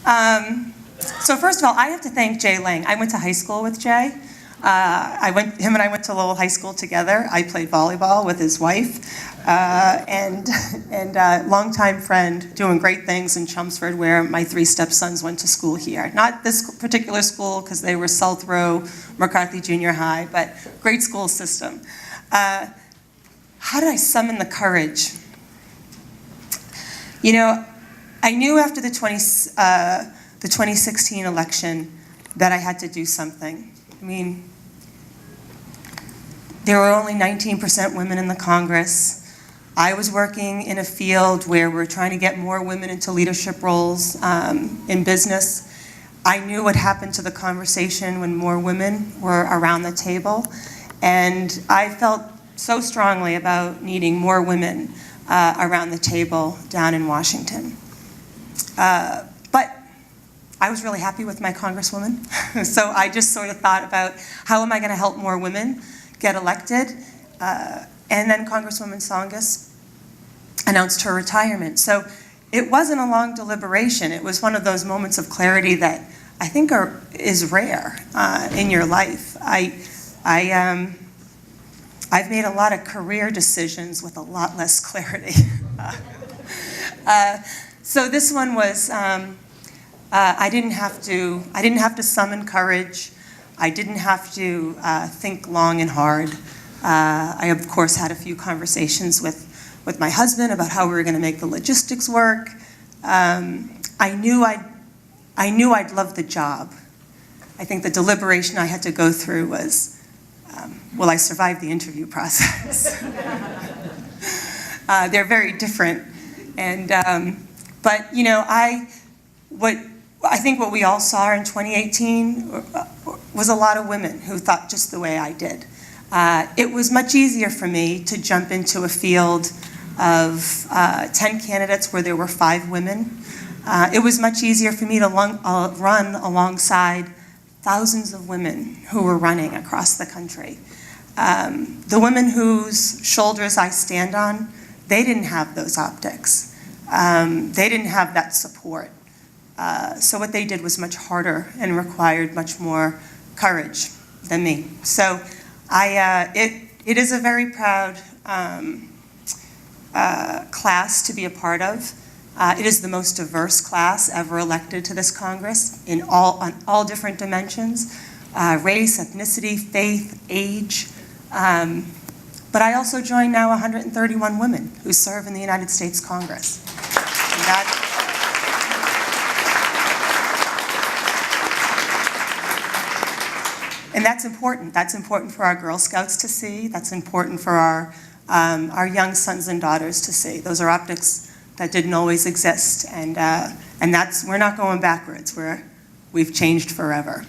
So first of all, I have to thank Jay Lang. I went to high school with Jay. Him and I went to Lowell High School together. I played volleyball with his wife, and longtime friend, doing great things in Chelmsford, where my 3 stepsons went to school here. Not this particular school, because they were South Row, McCarthy Junior High, but great school system. How did I summon the courage? You know, I knew after the 2016 election that I had to do something. I mean, there were only 19% women in the Congress. I was working in a field where we're trying to get more women into leadership roles in business. I knew what happened to the conversation when more women were around the table, and I felt so strongly about needing more women around the table down in Washington. But I was really happy with my Congresswoman, so I just sort of thought about how am I going to help more women get elected, and then Congresswoman Tsongas announced her retirement. So it wasn't a long deliberation. It was one of those moments of clarity that I think is rare in your life. I've made a lot of career decisions with a lot less clarity. So this one was, I didn't have to summon courage. I didn't have to think long and hard. I, of course, had a few conversations with my husband about how we were going to make the logistics work. I knew I'd love the job. I think the deliberation I had to go through was, will I survive the interview process? They're very different, and but you know, I think what we all saw in 2018 was a lot of women who thought just the way I did. It was much easier for me to jump into a field of 10 candidates where there were 5 women. It was much easier for me to run alongside thousands of women who were running across the country. The women whose shoulders I stand on, they didn't have those optics. They didn't have that support. So what they did was much harder and required much more courage than me. So it is a very proud class to be a part of. It is the most diverse class ever elected to this Congress on all different dimensions, race, ethnicity, faith, age. But I also join now 131 women who serve in the United States Congress. And that's important. That's important for our Girl Scouts to see. That's important for our young sons and daughters to see. Those are optics that didn't always exist, and we're not going backwards. We've changed forever.